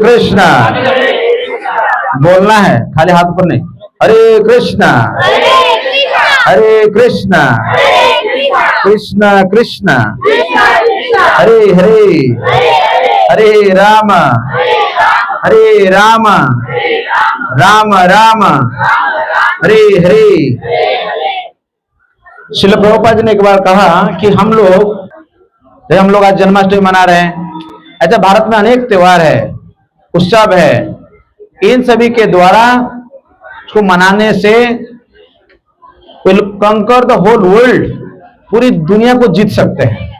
कृष्णा। बोलना है, खाली हाथ पर नहीं। हरे कृष्णा हरे कृष्णा कृष्णा कृष्णा हरे हरे हरे राम राम राम हरे हरे। श्रील प्रभुपाद जी ने एक बार कहा कि हम लोग आज जन्माष्टमी मना रहे हैं। ऐसा भारत में अनेक त्योहार है, उत्सव है, इन सभी के द्वारा उसको मनाने से विल कंकर द होल वर्ल्ड, पूरी दुनिया को जीत सकते हैं।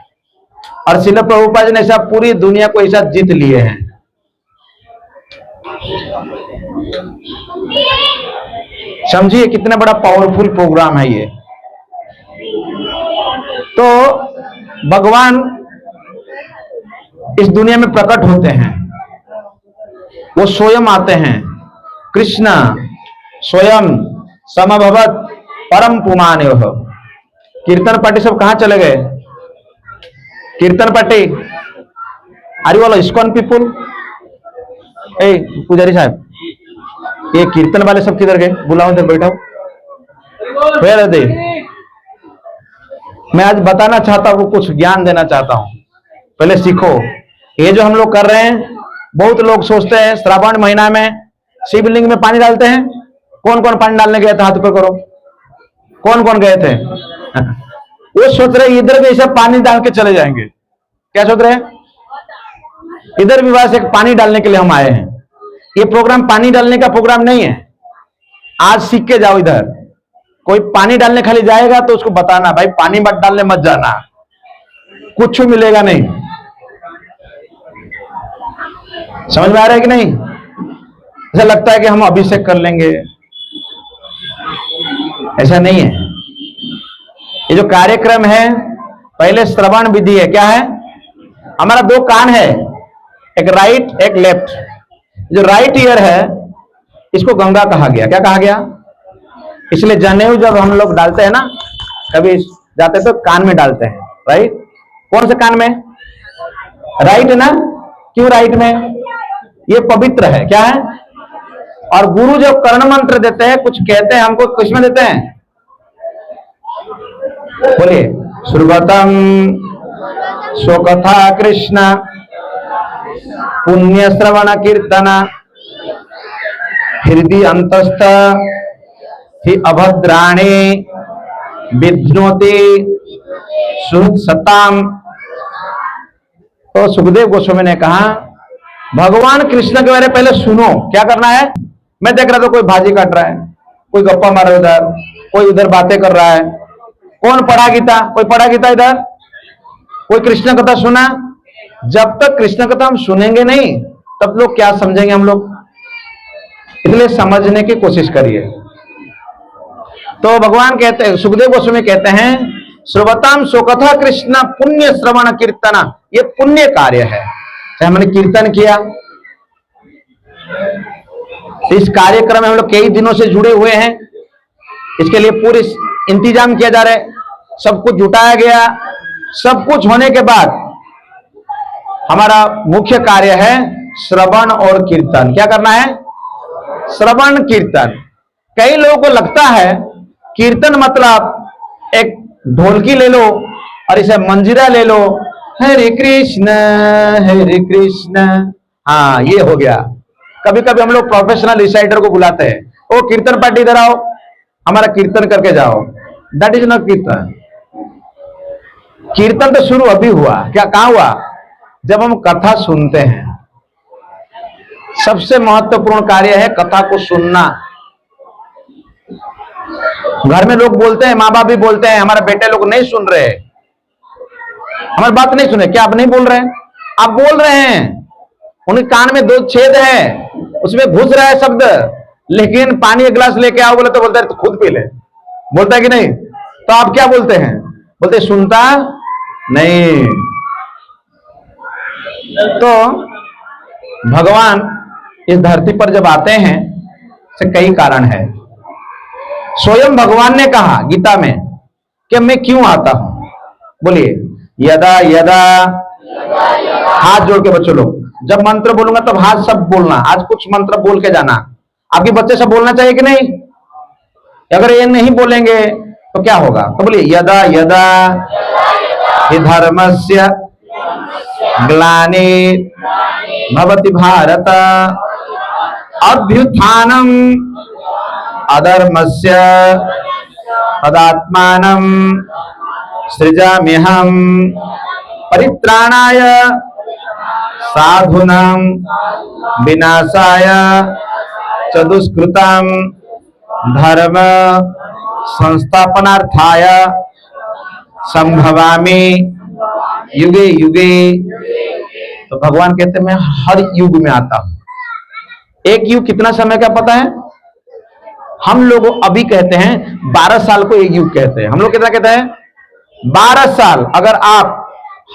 और श्रील प्रभुपाद जी ने ऐसा पूरी दुनिया को ऐसा जीत लिए हैं। समझिए कितना बड़ा पावरफुल प्रोग्राम है ये। तो भगवान इस दुनिया में प्रकट होते हैं, वो स्वयं आते हैं। कृष्ण स्वयं समभवत परम पुमान्योः। कीर्तन पार्टी सब कहां चले गए? कीर्तन पार्टी, अरे वाला इस्कॉन पीपुल, ए पुजारी साहब, ये कीर्तन वाले सब किधर गए? बुलाओ, इधर बैठाओ। मैं आज बताना चाहता हूं, कुछ ज्ञान देना चाहता हूं। पहले सीखो। ये जो हम लोग कर रहे हैं, बहुत लोग सोचते हैं श्रावण महीना में शिवलिंग में पानी डालते हैं। कौन कौन पानी डालने गए थे? हाथ ऊपर करो। कौन कौन गए थे? वो सोच रहे इधर भी ऐसा पानी डाल के चले जाएंगे। क्या सोच रहे हैं? इधर भी बस एक पानी डालने के लिए हम आए हैं। ये प्रोग्राम पानी डालने का प्रोग्राम नहीं है। आज सीख के जाओ। इधर कोई पानी डालने खाली जाएगा तो उसको बताना, भाई पानी मत डालने मत जाना, कुछ मिलेगा नहीं। समझ में आ रहा है कि नहीं? ऐसा लगता है कि हम अभिषेक कर लेंगे, ऐसा नहीं है। ये जो कार्यक्रम है, पहले श्रवण विधि है। क्या है? हमारा दो कान है, एक राइट एक लेफ्ट। जो राइट ईयर है इसको गंगा कहा गया। क्या कहा गया? इसलिए जनेऊ जब हम लोग डालते हैं ना, कभी जाते तो कान में डालते हैं। राइट? कौन से कान में? राइट ना? क्यों राइट में? ये पवित्र है। क्या है? और गुरु जब कर्ण मंत्र देते हैं, कुछ कहते हैं हमको, किसमें देते हैं? बोलिए, श्रुवतम स्वकथा कृष्ण पुण्य श्रवण कीर्तन हृदय अंतस्थ ही अभद्राणी विध्नोति सताम। तो सुखदेव गोस्वामी ने कहा, भगवान कृष्ण के बारे में पहले सुनो। क्या करना है? मैं देख रहा था कोई भाजी काट रहा है, कोई गप्पा मार रहा है उधर, कोई उधर बातें कर रहा है। कौन पढ़ा गीता? कोई पढ़ा गीता इधर? कोई कृष्ण कथा सुना? जब तक कृष्ण कथा हम सुनेंगे नहीं, तब लोग क्या समझेंगे हम लोग? इसलिए समझने की कोशिश करिए। तो भगवान कहते हैं, सुखदेव गोस्वामी कहते हैं, श्रुवताम स्वकथा कृष्ण पुण्य श्रवण कीर्तन। ये पुण्य कार्य है। हमने कीर्तन किया, इस कार्यक्रम में हम लोग कई दिनों से जुड़े हुए हैं। इसके लिए पूरी इंतजाम किया जा रहा है, सब कुछ जुटाया गया। सब कुछ होने के बाद हमारा मुख्य कार्य है श्रवण और कीर्तन। क्या करना है? श्रवण कीर्तन। कई लोगों को लगता है कीर्तन मतलब एक ढोलकी ले लो और इसे मंजीरा ले लो, हरे कृष्ण हरे कृष्ण, हाँ ये हो गया। कभी कभी हम लोग प्रोफेशनल रिसाइटर को बुलाते हैं, ओ कीर्तन पार्टी इधर आओ, हमारा कीर्तन करके जाओ। दैट इज नॉट कीर्तन। कीर्तन तो शुरू अभी हुआ। क्या कहां हुआ? जब हम कथा सुनते हैं। सबसे महत्वपूर्ण कार्य है कथा को सुनना। घर में लोग बोलते हैं, माँ बाप भी बोलते हैं, हमारे बेटे लोग नहीं सुन रहे, हमारी बात नहीं सुने। क्या आप नहीं बोल रहे हैं? आप बोल रहे हैं। उनके कान में 2 छेद है, उसमें घुस रहा है शब्द, लेकिन पानी एक गिलास लेके आओ बोले तो बोलता है तो खुद पी ले। बोलता है कि नहीं? तो आप क्या बोलते हैं? बोलते सुनता नहीं। तो भगवान इस धरती पर जब आते हैं, से कई कारण है। स्वयं भगवान ने कहा गीता में कि मैं क्यों आता हूं। बोलिए, यदा यदा, हाथ जोड़ के बच्चों लोग जब मंत्र बोलूंगा तब हाथ सब बोलना, आज कुछ मंत्र बोल के जाना। आपके बच्चे सब बोलना चाहिए कि नहीं? अगर ये नहीं बोलेंगे तो क्या होगा? तो बोलिए, यदा यदा हि धर्मस्य ग्लानि भवति भारत अभ्युत्थानम अधर्मस्य तदात्मानं सृजाम्यहं परित्राणाय साधूनां विनाशाय च दुष्कृतां धर्म संस्थापनार्थाय संभवामि युगे युगे। तो भगवान कहते हैं मैं हर युग में आता हूं। एक युग कितना समय का पता है? हम लोग अभी कहते हैं 12 साल को एक युग कहते हैं। हम लोग कितना कहते हैं? 12 साल। अगर आप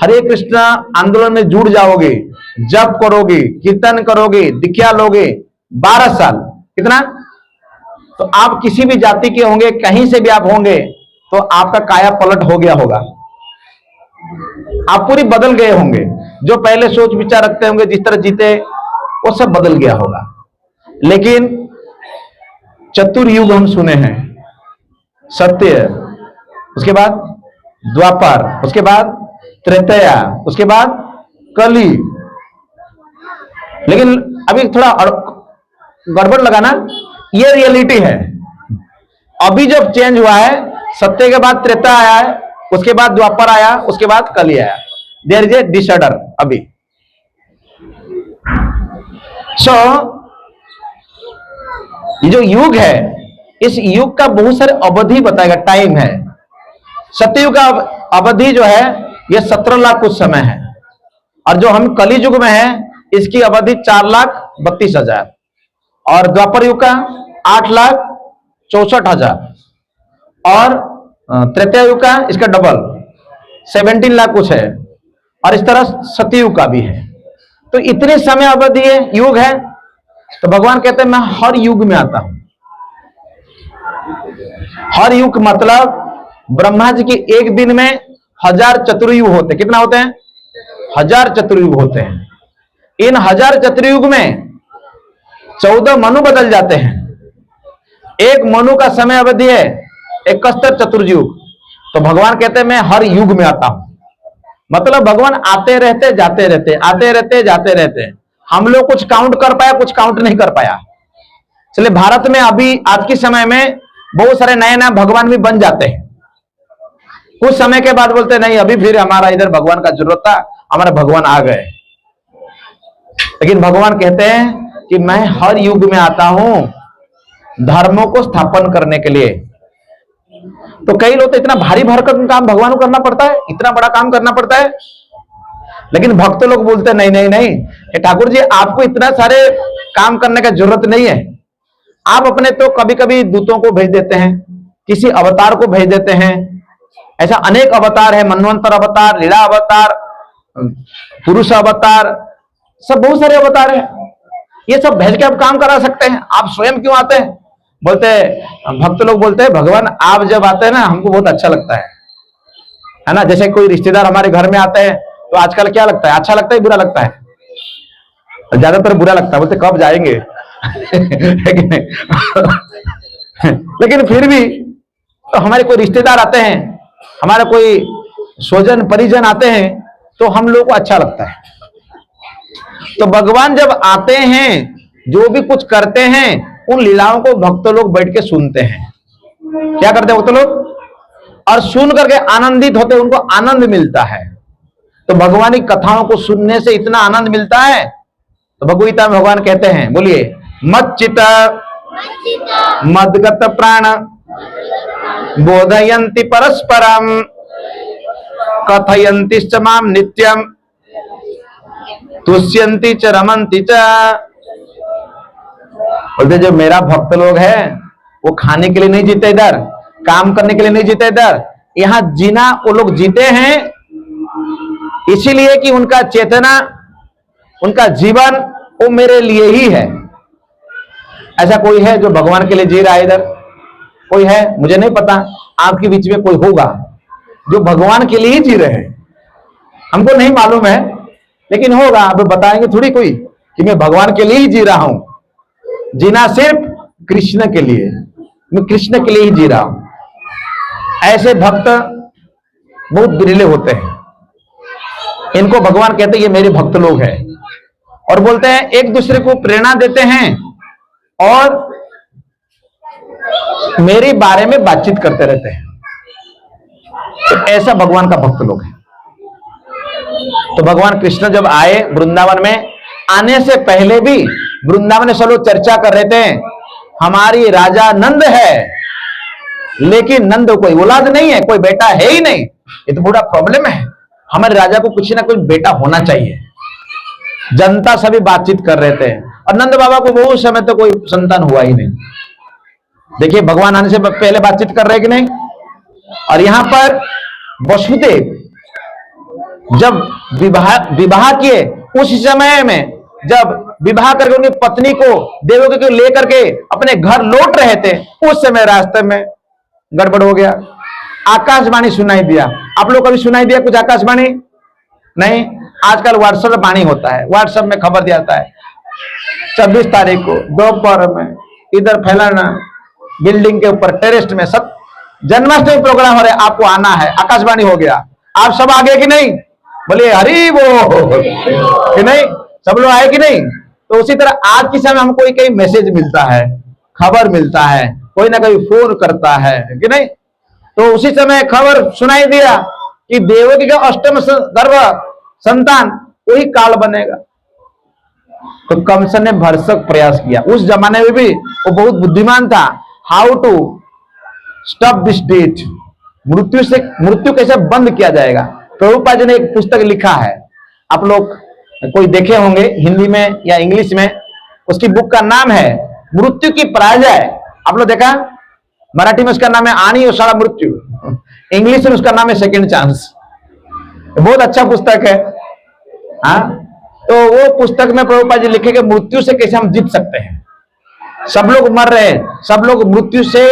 हरे कृष्ण आंदोलन में जुड़ जाओगे, जप करोगे, कीर्तन करोगे, दीक्षा लोगे, 12 साल कितना, तो आप किसी भी जाति के होंगे, कहीं से भी आप होंगे, तो आपका काया पलट हो गया होगा। आप पूरी बदल गए होंगे। जो पहले सोच विचार रखते होंगे, जिस तरह जीते, वो सब बदल गया होगा। लेकिन चतुर्युग हम सुने हैं। सत्य, उसके बाद द्वापर, उसके बाद त्रेतया, उसके बाद कली। लेकिन अभी थोड़ा गड़बड़ लगा ना, ये रियलिटी है। अभी जब चेंज हुआ है, सत्य के बाद त्रेता आया है, उसके बाद द्वापर आया, उसके बाद कली आया। देयर इज ए डिसऑर्डर अभी। सो ये जो युग है, इस युग का बहुत सारे अवधि बताएगा, टाइम है। सत्ययुग का अवधि जो है ये 17 लाख कुछ समय है, और जो हम कली युग में है इसकी अवधि 4,32,000, और द्वापर युग का 8,64,000, और त्रेता युग का इसका डबल 17 लाख कुछ है, और इस तरह सतयुग का भी है। तो इतने समय अवधि है, युग है। तो भगवान कहते हैं मैं हर युग में आता हूं। हर युग मतलब ब्रह्मा जी के एक दिन में 1000 चतुर्युग होते। कितना होते हैं? 1000 चतुर्युग होते हैं। इन 1000 चतुर्युग में 14 मनु बदल जाते हैं। एक मनु का समय अवधि है 71 चतुर्युग। तो भगवान कहते हैं मैं हर युग में आता हूं। मतलब भगवान आते रहते जाते रहते, आते रहते जाते रहते। हम लोग कुछ काउंट कर पाया, कुछ काउंट नहीं कर पाया। चलिए, भारत में अभी आज के समय में बहुत सारे नए नए भगवान भी बन जाते हैं। कुछ समय के बाद बोलते नहीं, अभी फिर हमारा इधर भगवान का जरूरत था, हमारे भगवान आ गए। लेकिन भगवान कहते हैं कि मैं हर युग में आता हूं धर्मों को स्थापन करने के लिए। तो कई लोग तो इतना भारी भरकम काम भगवान को करना पड़ता है, इतना बड़ा काम करना पड़ता है। लेकिन भक्त लोग बोलते नहीं नहीं नहीं, ठाकुर जी आपको इतना सारे काम करने का जरूरत नहीं है। आप अपने तो कभी कभी दूतों को भेज देते हैं, किसी अवतार को भेज देते हैं। ऐसा अनेक अवतार है, मनवंतर अवतार, लीला अवतार, पुरुष अवतार, सब बहुत सारे अवतार है। ये सब भेज के आप काम करा सकते हैं। आप स्वयं क्यों आते हैं? बोलते भक्त लोग बोलते हैं भगवान आप जब आते हैं ना हमको बहुत अच्छा लगता है ना। जैसे कोई रिश्तेदार हमारे घर में आते हैं तो आजकल क्या लगता है, अच्छा लगता है बुरा लगता है? ज्यादातर बुरा लगता है, बोलते कब जाएंगे लेकिन फिर भी तो हमारे कोई रिश्तेदार आते हैं, हमारे कोई स्वजन परिजन आते हैं तो हम लोग को अच्छा लगता है। तो भगवान जब आते हैं, जो भी कुछ करते हैं, उन लीलाओं को भक्त लोग बैठ के सुनते हैं। क्या करते हैं भक्त लोग? और सुन करके आनंदित होते, उनको आनंद मिलता है। तो भगवान की कथाओं को सुनने से इतना आनंद मिलता है। तो भगवगीता में भगवान कहते हैं, बोलिए, मच्चित मदगत प्राण बोधयन्ति परस्परम कथयन्ति च माम नित्यम तुष्यन्ति च रमन्ति च। बोलते जो मेरा भक्त लोग है वो खाने के लिए नहीं जीते इधर, काम करने के लिए नहीं जीते इधर, यहां जीना वो लोग जीते हैं इसीलिए कि उनका चेतना, उनका जीवन वो मेरे लिए ही है। ऐसा कोई है जो भगवान के लिए जी रहा है इधर? कोई है? मुझे नहीं पता, आपके बीच में कोई होगा जो भगवान के लिए ही जी रहे हैं, हमको नहीं मालूम है। लेकिन होगा, अब बताएंगे थोड़ी कोई कि मैं भगवान के लिए ही जी रहा हूं। जीना सिर्फ कृष्ण के लिए, मैं कृष्ण के लिए ही जी रहा हूं। ऐसे भक्त बहुत बिरले होते हैं। इनको भगवान कहते हैं ये मेरे भक्त लोग हैं, और बोलते हैं एक दूसरे को प्रेरणा देते हैं और मेरे बारे में बातचीत करते रहते हैं। तो ऐसा भगवान का भक्त लोग है। तो भगवान कृष्ण जब आए वृंदावन में, आने से पहले भी वृंदावन में सब लोग चर्चा कर रहे थे, हमारी राजा नंद है, लेकिन नंद कोई औलाद नहीं है, कोई बेटा है ही नहीं। ये तो बड़ा प्रॉब्लम है, हमारे राजा को कुछ ना कुछ बेटा होना चाहिए। जनता सभी बातचीत कर रहे थे, और नंद बाबा को बहुत समय तक कोई संतान हुआ ही नहीं। देखिए भगवान आने से पहले बातचीत कर रहे हैं कि नहीं। और यहां पर वसुदेव जब विवाह किए, उस समय में जब विवाह करके उनकी पत्नी को देवकी को लेकर के अपने घर लौट रहे थे, उस समय रास्ते में गड़बड़ हो गया, आकाशवाणी सुनाई दिया। आप लोग कभी सुनाई दिया कुछ आकाशवाणी? नहीं। आजकल व्हाट्सएप वाणी होता है, व्हाट्सएप में खबर दिया जाता है 26 तारीख को दोपहर में इधर फैलाना, बिल्डिंग के ऊपर टेरेस्ट में सब जन्माष्टमी प्रोग्राम हो रहा है, आपको आना है। आकाशवाणी हो गया। आप सब आ गए कि नहीं? बोलिए हरि बोल कि नहीं? सब लोग आए कि नहीं? तो उसी तरह आज के समय हमको कई मैसेज मिलता है, खबर मिलता है, कोई ना कोई फोन करता है कि नहीं। तो उसी समय खबर सुनाई दिया कि देवकी का अष्टम गर्भ संतान वही काल बनेगा। तो कंस ने भरसक प्रयास किया। उस जमाने में भी वो बहुत बुद्धिमान था। How to stop this death, मृत्यु कैसे बंद किया जाएगा। प्रभुपाद जी ने एक पुस्तक लिखा है, आप लोग कोई देखे होंगे हिंदी में या इंग्लिश में। उसकी बुक का नाम है मृत्यु की पराजय। आप लोग देखा? मराठी में उसका नाम है आनी ओसाड़ा मृत्यू, इंग्लिश में उसका नाम है सेकंड चांस। बहुत अच्छा पुस्तक है। हाँ, तो वो पुस्तक में प्रभुपाद जी लिखे कि मृत्यु से कैसे हम जीत सकते हैं। सब लोग मर रहे हैं, सब लोग मृत्यु से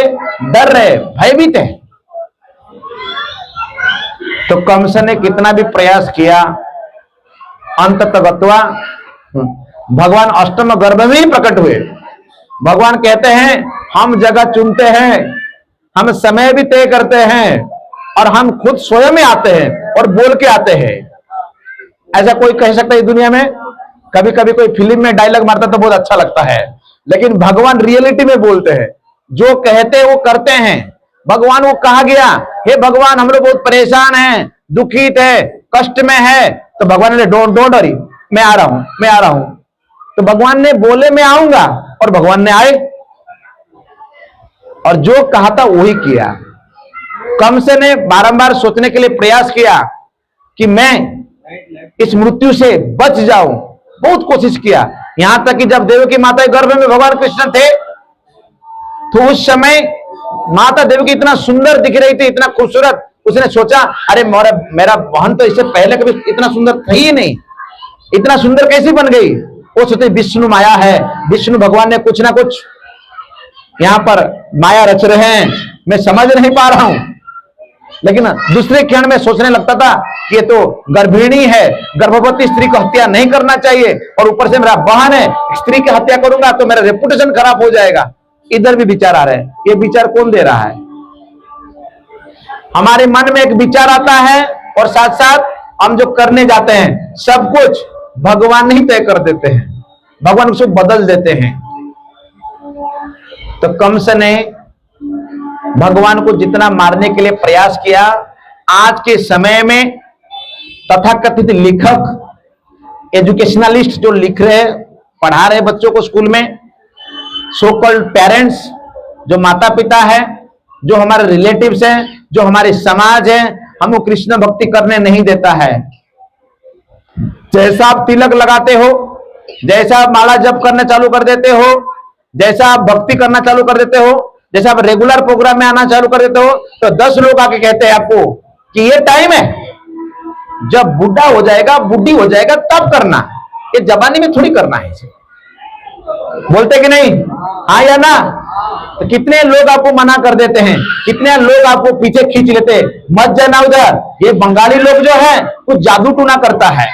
डर रहे, भयभीत है। तो कंस ने कितना भी प्रयास किया, अंततः भगवान अष्टम गर्भ में ही प्रकट हुए। भगवान कहते हैं हम जगह चुनते हैं, हम समय भी तय करते हैं, और हम खुद स्वयं में आते हैं और बोल के आते हैं। ऐसा कोई कह सकता है दुनिया में? कभी कभी कोई फिल्म में डायलॉग मारता तो बहुत अच्छा लगता है, लेकिन भगवान रियलिटी में बोलते हैं, जो कहते हैं वो करते हैं। भगवान को कहा गया, हे भगवान हम लोग बहुत परेशान हैं, दुखित है, कष्ट में है। तो भगवान ने डोंट वरी, मैं आ रहा हूं, मैं आ रहा हूं। तो भगवान ने बोले मैं आऊंगा, और भगवान ने आए, और जो कहा था वही किया। कंस ने बारंबार सोचने के लिए प्रयास किया कि मैं इस मृत्यु से बच जाऊं, बहुत कोशिश किया। यहां तक कि जब देवकी माता के गर्भ में भगवान कृष्ण थे, तो उस समय माता देवकी इतना सुंदर दिख रही थी, इतना खूबसूरत। उसने सोचा अरे मेरा बहन तो इससे पहले कभी इतना सुंदर था ही नहीं, इतना सुंदर कैसी बन गई। वो सोचे विष्णु माया है, विष्णु भगवान ने कुछ ना कुछ यहां पर माया रच रहे हैं, मैं समझ नहीं पा रहा हूं। लेकिन दूसरे क्षण में सोचने लगता था कि ये तो गर्भिणी है, गर्भवती स्त्री को हत्या नहीं करना चाहिए, और ऊपर से मेरा बहन है, स्त्री की हत्या करूंगा तो मेरा रेपुटेशन खराब हो जाएगा। इधर भी विचार आ रहे हैं। ये विचार कौन दे रहा है? हमारे मन में एक विचार आता है, और साथ साथ हम जो करने जाते हैं सब कुछ भगवान नहीं तय कर देते हैं, भगवान उसको बदल देते हैं। तो कंस ने भगवान को जितना मारने के लिए प्रयास किया, आज के समय में तथाकथित लेखक, एजुकेशनलिस्ट जो लिख रहे, पढ़ा रहे बच्चों को स्कूल में, सो कॉल्ड पेरेंट्स, जो माता पिता है, जो हमारे रिलेटिव्स हैं, जो हमारे समाज है, हमको कृष्ण भक्ति करने नहीं देता है। जैसा आप तिलक लगाते हो, जैसा आप माला जप करना चालू कर देते हो, जैसा आप भक्ति करना चालू कर देते हो, जैसा आप रेगुलर प्रोग्राम में आना चालू कर देते हो, तो 10 लोग आके कहते हैं आपको कि ये टाइम है, जब बुढ़ा हो जाएगा, बुढ़ी हो जाएगा तब करना, ये जवानी में थोड़ी करना है। बोलते कि नहीं? हाँ या ना? तो कितने लोग आपको मना कर देते हैं, कितने लोग आपको पीछे खींच लेते हैं, मत जाना उधर, ये बंगाली लोग जो है कुछ जादू टूना करता है,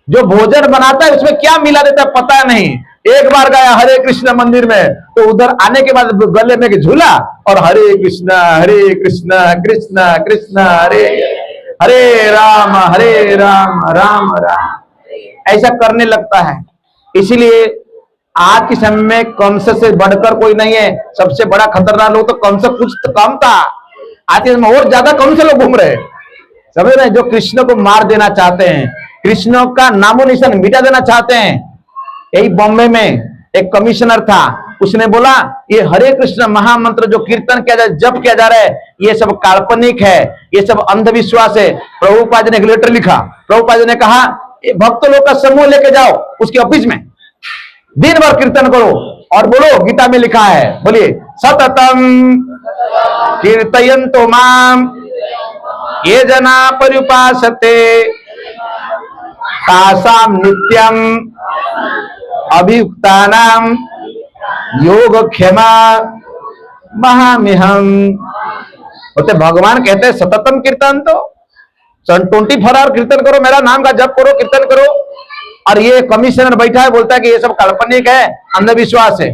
जो भोजन बनाता है उसमें क्या मिला देता है पता नहीं। एक बार गया हरे कृष्ण मंदिर में, तो उधर आने के बाद गले में झूला और हरे कृष्ण कृष्ण कृष्ण हरे हरे राम राम राम ऐसा करने लगता है। इसीलिए आज के समय में कंस से बढ़कर कोई नहीं है। सबसे बड़ा खतरनाक लोग तो कंस कुछ तो कम था, आज के समय और ज्यादा कंस लोग घूम रहे, समझ रहे हैं, जो कृष्ण को मार देना चाहते हैं, कृष्ण का नामो निशान मिटा देना चाहते हैं। यही बॉम्बे में एक कमिश्नर था, उसने बोला ये हरे कृष्ण महामंत्र जो कीर्तन किया जा जप किया जा रहा है ये सब काल्पनिक है, ये सब अंधविश्वास है। प्रभुपाद ने एक लेटर लिखा, प्रभुपाद ने कहा भक्त लोग का समूह लेके जाओ उसके ऑफिस में, दिन भर कीर्तन करो और बोलो गीता में लिखा है, बोलिए सततम कीर्तयन्तो माम ये जना पर्युपासते तासाम नित्यम अभियुक्तानाम योग क्षमा महामिहम। बोलते भगवान कहते हैं सततम कीर्तन, तो 24 आवर कीर्तन करो, मेरा नाम का जप करो, कीर्तन करो। और ये कमिश्नर बैठा है बोलता है कि ये सब काल्पनिक है, अंधविश्वास है।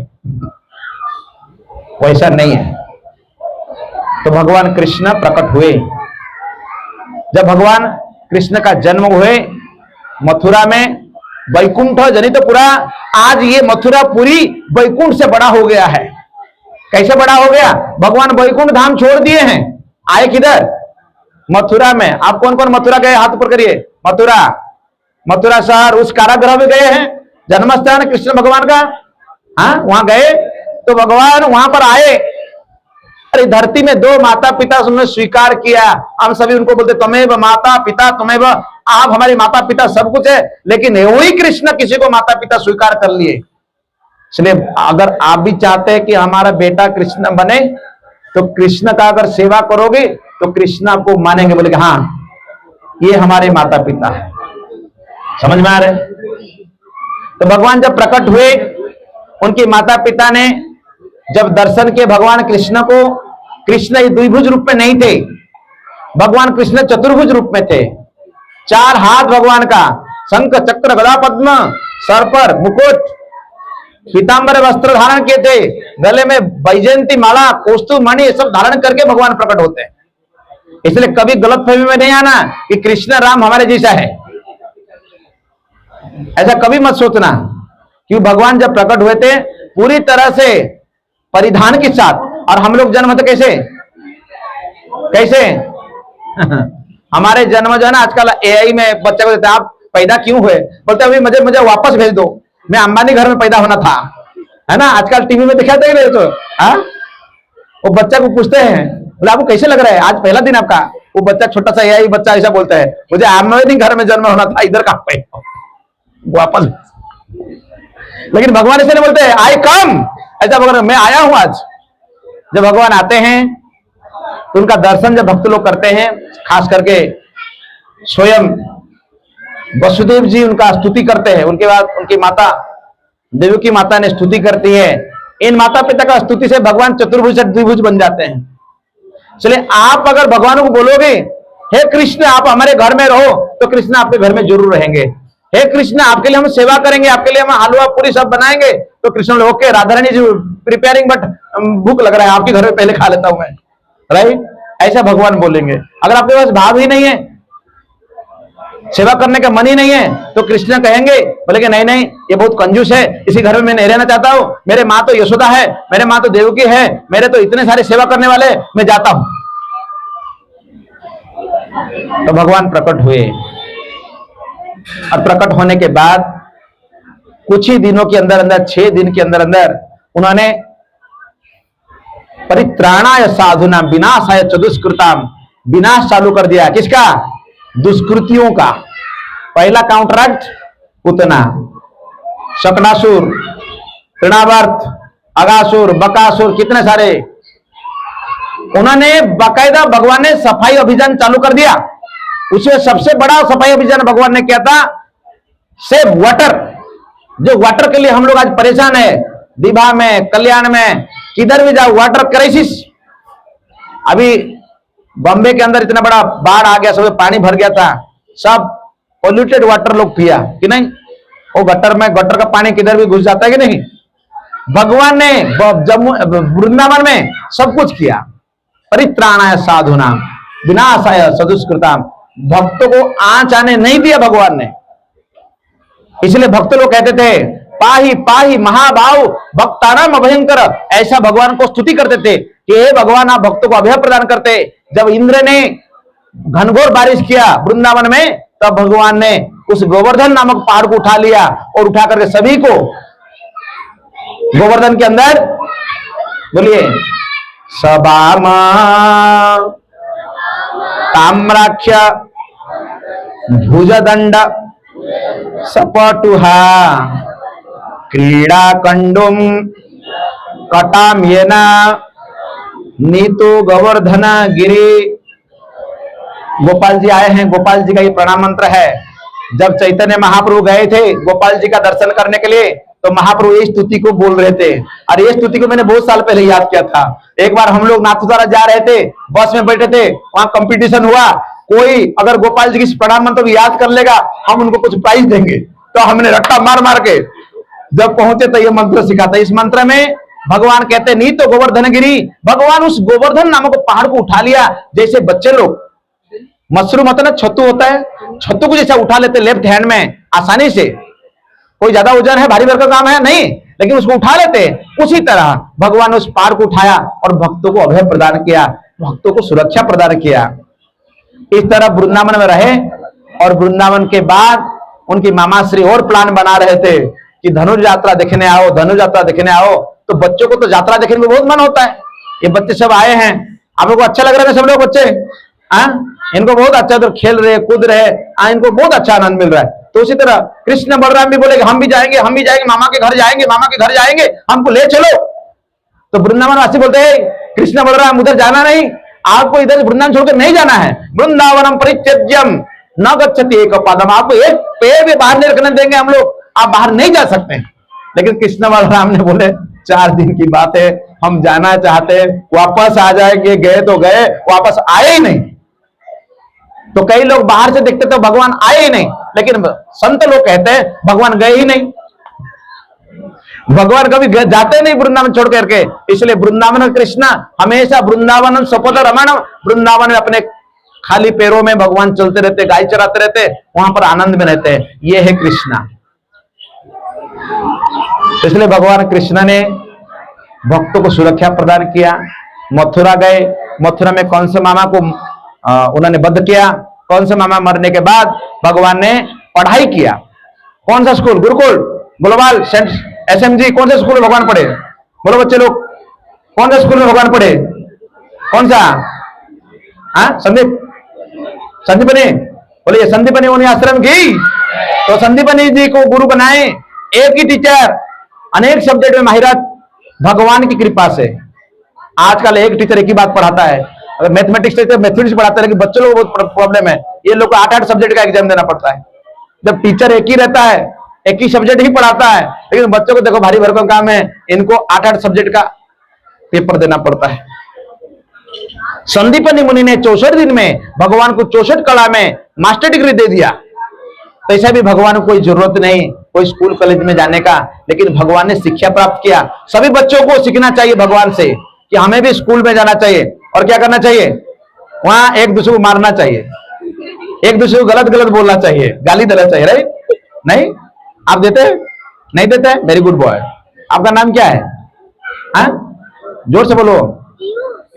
वैसा नहीं है। तो भगवान कृष्ण प्रकट हुए। जब भगवान कृष्ण का जन्म हुए मथुरा में, वैकुंठ जनित तो पूरा, आज ये मथुरा पूरी वैकुंठ से बड़ा हो गया है। कैसे बड़ा हो गया? भगवान वैकुंठ धाम छोड़ दिए हैं, आए किधर? मथुरा में। आप कौन कौन मथुरा गए हाथ ऊपर करिए। मथुरा शहर, उस कारागृह में गए हैं, जन्मस्थान कृष्ण भगवान का, हाँ वहां गए तो भगवान वहां पर आए। अरे धरती में 2 माता पिता उन्होंने स्वीकार किया, हम सभी उनको बोलते तमेव माता पिता तमेव, आप हमारे माता पिता सब कुछ है, लेकिन वही कृष्ण किसी को माता पिता स्वीकार कर लिए। इसलिए अगर आप भी चाहते हैं कि हमारा बेटा कृष्ण बने, तो कृष्ण का अगर सेवा करोगे तो कृष्ण आपको मानेंगे, बोलेगे हाँ ये हमारे माता पिता है। समझ में आ रहे? तो भगवान जब प्रकट हुए, उनके माता पिता ने जब दर्शन किए भगवान कृष्ण को, कृष्ण द्विभुज रूप में नहीं थे, भगवान कृष्ण चतुर्भुज रूप में थे। 4 हाथ भगवान का, शंख चक्र गदा पद्म, सर पर मुकुट, पीतांबर वस्त्र धारण किए थे, गले में वैजयंती माला कौस्तुभ मणि सब धारण करके भगवान प्रकट होते हैं। इसलिए कभी गलतफहमी में नहीं आना कि कृष्ण राम हमारे जैसा है, ऐसा कभी मत सोचना। क्योंकि भगवान जब प्रकट हुए थे पूरी तरह से परिधान के साथ, और हम लोग जन्म तो कैसे हमारे जन्म जो है ना, आजकल एआई में बच्चे को देते हैं, आप पैदा क्यों हुए, बोलते अभी मुझे वापस भेज दो, मैं अंबानी घर में पैदा होना था, है ना। आजकल टीवी में दिखाते हैं तो, हाँ वो बच्चा को पूछते हैं बोले आपको कैसे लग रहा है आज पहला दिन आपका, वो बच्चा छोटा सा एआई बच्चा ऐसा बोलता है मुझे अंबानी घर में जन्म होना था, इधर कहां पे वापस। लेकिन भगवान ऐसे नहीं बोलते आई कम, ऐसा भगवान मैं आया हूं आज। जब भगवान आते हैं तो उनका दर्शन जब भक्त लोग करते हैं, खास करके स्वयं वसुदेव जी उनका स्तुति करते हैं, उनके बाद उनकी माता देवकी माता ने स्तुति करती है। इन माता पिता का स्तुति से भगवान चतुर्भुज से द्विभुज बन जाते हैं। इसलिए आप अगर भगवान को बोलोगे हे कृष्ण आप हमारे घर में रहो, तो कृष्ण आपके घर में जरूर रहेंगे। हे कृष्ण आपके लिए हम सेवा करेंगे, आपके लिए हम हलवा पूरी सब बनाएंगे, तो Krishna okay Radha Rani ji preparing, but भूख लग रहा है आपके घर में पहले खा लेता हूं मैं, राइट, ऐसा भगवान बोलेंगे। अगर आपके पास भाव ही नहीं है, सेवा करने का मन ही नहीं है, तो कृष्ण कहेंगे बोलेंगे नहीं नहीं ये बहुत कंजूस है, इसी घर में मैं नहीं रहना चाहता हूं, मेरे माँ तो यशोदा है, मेरे माँ तो देवकी है, मेरे तो इतने सारे सेवा करने वाले, मैं जाता हूं। तो भगवान प्रकट हुए, और प्रकट होने के बाद कुछ ही दिनों के अंदर अंदर 6 दिन के अंदर अंदर उन्होंने परित्राणाय साधुना विनाशाय च दुष्कृताम, विनाश चालू कर दिया। किसका? दुष्कृतियों का। पहला काउंटरैक्ट पूतना, शकनासुर, तृणावर्त, अगासुर, बकासुर, कितने सारे। उन्होंने बाकायदा भगवान ने सफाई अभियान चालू कर दिया। उसमें सबसे बड़ा सफाई अभियान भगवान ने किया था सेव वाटर। जो वाटर के लिए हम लोग आज परेशान है, विवाह में, कल्याण में, किधर भी जाओ वाटर क्राइसिस। अभी बॉम्बे के अंदर इतना बड़ा बाढ़ आ गया, सब पानी भर गया था, सब पोल्यूटेड वाटर लोग पिया कि नहीं? वो गटर का पानी किधर भी घुस जाता है कि नहीं? भगवान ने जम्मू वृंदावन में सब कुछ किया। परित्राणाय साधुनाम विनाशाय सदुष्कृताम, भक्तों को आंच आने नहीं दिया भगवान ने। इसलिए भक्त लोग कहते थे पाही पाही महाभाव भक्तानाम अभयंकर, ऐसा भगवान को स्तुति करते थे कि हे भगवान आप भक्तों को अभय प्रदान करते। जब इंद्र ने घनघोर बारिश किया वृंदावन में, तब भगवान ने उस गोवर्धन नामक पहाड़ को उठा लिया और उठा करके सभी को गोवर्धन के अंदर, बोलिए, सबाम ताम्राक्ष भुजदंड सपटुहा क्रीड़ा कंडुम कटाम्येना नीतो गोवर्धन गिरी। गोपाल जी आए हैं, गोपाल जी का ये प्रणाम मंत्र है। जब चैतन्य महाप्रभु गए थे गोपाल जी का दर्शन करने के लिए, तो महाप्रभु इस स्तुति को बोल रहे थे। और ये स्तुति को मैंने बहुत साल पहले याद किया था। एक बार हम लोग नाथद्वारा जा रहे थे, बस में बैठे थे, वहां कंपटीशन हुआ, कोई अगर गोपाल जी की प्रणाम मंत्र को याद कर लेगा हम उनको कुछ प्राइज देंगे। तो हमने रट्टा मार मार के जब पहुंचे तो ये मंत्र सीखा था। इस मंत्र में भगवान कहते नहीं तो गोवर्धन गिरी, भगवान उस गोवर्धन नामक पहाड़ को उठा लिया। जैसे बच्चे लोग मशरूम होता है ना, छत्तू होता है, छत्तू को जैसा उठा लेते लेफ्ट हैंड में आसानी से, कोई ज्यादा वजन है, भारी भरकम काम है नहीं, लेकिन उसको उठा लेते, उसी तरह भगवान उस पहाड़ को उठाया और भक्तों को अभय प्रदान किया, भक्तों को सुरक्षा प्रदान किया। इस तरह वृंदावन में रहे। और वृंदावन के बाद उनकी मामा श्री और प्लान बना रहे थे कि धनुष यात्रा देखने आओ, धनुष यात्रा देखने आओ। तो बच्चों को तो यात्रा देखने में बहुत मन होता है। ये बच्चे सब आए हैं, आप लोग को अच्छा लग रहा है सब लोग बच्चे, इनको बहुत अच्छा तो खेल रहे कूद रहे, इनको बहुत अच्छा आनंद मिल रहा है। तो उसी तरह कृष्ण बलराम भी बोले हम भी जाएंगे, हम भी जाएंगे, मामा के घर जाएंगे, मामा के घर जाएंगे, हमको ले चलो। तो वृंदावन वासी बोलते हैं कृष्ण बलराम उधर जाना नहीं, आपको इधर वृंदावन छोड़कर नहीं जाना है। वृंदावनम परित्यज्यम न गच्छति एक पादम, आपको एक पैर भी बाहर नहीं रखने देंगे हम लोग, आप बाहर नहीं जा सकते। लेकिन कृष्ण बलराम ने बोले 4 दिन की बात है, हम जाना चाहते हैं, वापस आ जाएंगे, गए तो गए, वापस आए ही नहीं। तो कई लोग बाहर से देखते तो भगवान आए ही नहीं, लेकिन संत लोग कहते हैं भगवान गए ही नहीं, भगवान कभी जाते नहीं वृंदावन छोड़ करके। इसलिए वृंदावन कृष्ण हमेशा वृंदावन सपद रमण, वृंदावन में अपने खाली पैरों में भगवान चलते रहते, गाय चराते रहते, वहां पर आनंद में रहते हैं। ये है कृष्णा। इसलिए भगवान कृष्ण ने भक्तों को सुरक्षा प्रदान किया। मथुरा गए, मथुरा में कौन से मामा को उन्होंने वध किया। कौन से मामा मरने के बाद भगवान ने पढ़ाई किया। कौन सा school? Gurukul, global, saint SMG, कौन सा स्कूल में भगवान पढ़े? बोलो बच्चे लोग, कौन सा स्कूल में भगवान पढ़े? कौन सा? संदीप, संदीपनी, बोलिए संदीपनी उन्हीं आश्रम की। तो संदीपनी जी को गुरु बनाए, एक ही टीचर, अनेक सब्जेक्ट में माहिरत, भगवान की कृपा से। आजकल एक टीचर एक ही बात पढ़ाता है, अगर मैथमेटिक्स तो मैथमेटिक्स पढ़ाता है, लेकिन बच्चों लोग बहुत प्रॉब्लम है, ये लोग को 8-8 सब्जेक्ट का एग्जाम देना पड़ता है। जब टीचर एक ही रहता है, एक ही सब्जेक्ट ही पढ़ाता है, लेकिन बच्चों को देखो भारी भरकम काम है, इनको 8-8 सब्जेक्ट का पेपर देना पड़ता है। संदीपनी मुनि ने 64 दिन में भगवान को 64 कला में मास्टर डिग्री दे दिया। तो ऐसा भी भगवान को कोई जरूरत नहीं कोई स्कूल कॉलेज में जाने का, लेकिन भगवान ने शिक्षा प्राप्त किया। सभी बच्चों को सीखना चाहिए भगवान से कि हमें भी स्कूल में जाना चाहिए और क्या करना चाहिए, वहां एक दूसरे को मारना चाहिए, एक दूसरे को गलत गलत बोलना चाहिए, गाली देना चाहिए, राइट? नहीं? आप देते हैं? नहीं देते हैं? Very good boy. आपका नाम क्या है? जोर से बोलो।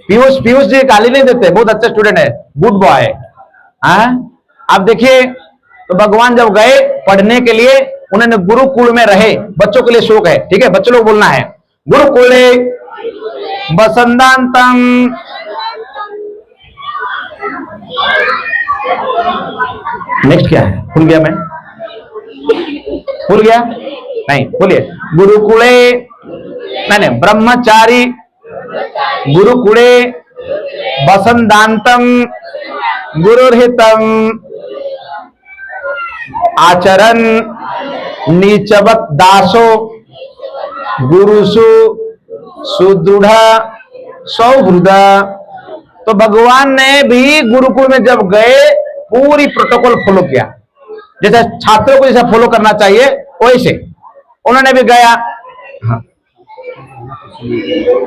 पीयूष। पीयूष जी गाली नहीं देते, बहुत अच्छा स्टूडेंट है, गुड बॉय। आप देखिए, तो भगवान जब गए पढ़ने के लिए, उन्होंने गुरुकुल में रहे। बच्चों के लिए शौक है, ठीक है, बच्चों लोग बोलना है। गुरुकुले वसंतांतम नेक्स्ट क्या है? भूल गया मैं, भूल गया नहीं, बोलिए। गुरुकुले, नहीं, ब्रह्मचारी गुरुकुले वसंतांतम गुरुहितम आचरण नीचवत दासो गुरुसु सुदृढ़ सौहृद। तो भगवान ने भी गुरुकुल में जब गए पूरी प्रोटोकॉल फॉलो किया। जैसे छात्रों को जैसे फॉलो करना चाहिए वैसे उन्होंने भी गया। हाँ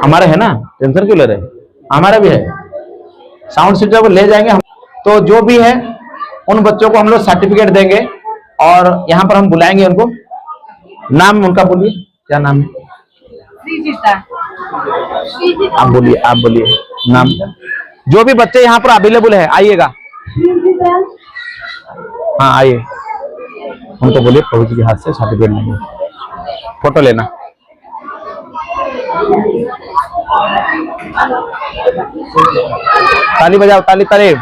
हमारे है ना, टेंशन क्यों ले रहे, हमारा भी है। साउंड सिस्टम को ले जाएंगे हम, तो जो भी है उन बच्चों को हम लोग सर्टिफिकेट देंगे और यहाँ पर हम बुलाएंगे उनको। नाम उनका बोलिए, क्या नाम है? आप बोलिए, आप बोलिए नाम। जो भी बच्चे यहाँ पर अवेलेबल है आइएगा। हाँ आइए, उनको बोलिए प्रभु जी के हाथ से सर्टिफिकेट लेंगे, फोटो लेना। ताली बजाओ, ताली ताली।